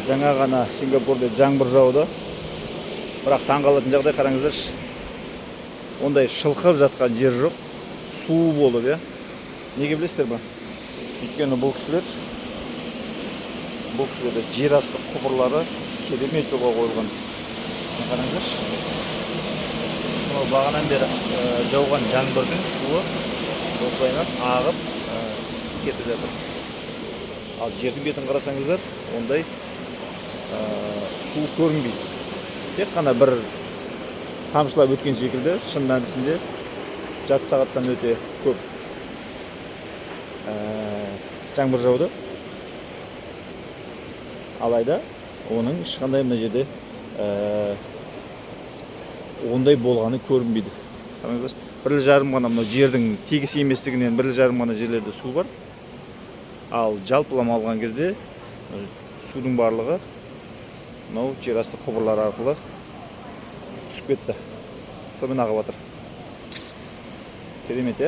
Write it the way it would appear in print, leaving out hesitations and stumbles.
Жаңа ғана Сингапурда жаңбыр жауды. Бірақ таңғалатын жағдай қараңыздаршы. Ондай шылқып жатқан жер жоқ. Су болып, я. Неге білесіздер ме? Өйткені бұл кісілерде жер асты құбырлары керемет жолға қойылған. Қараңыздаршы. Бағанан бері жауған жаңбырдың суы осылайынан ағып кетіп жатыр. Ал жердің бетін қарасаңыздар, ондай су көрінбейді. Тек қана бір тамшылап өткен секілді, шын мәнісінде жарты сағаттан өте көп жаңбыр жауды. Алайда оның ешқандай мына жерде ондай болғаны көрінбейді. Қараңыздар, 1,5 ғана мынау жердің тегіс еместігінен 1,5 ғана жерлерде су бар. Ал жалпылама алған кезде судың барлығы мынау жер асты құбырлары арқылы түсіп кетті. Сонымен ағып жатыр. Керемет,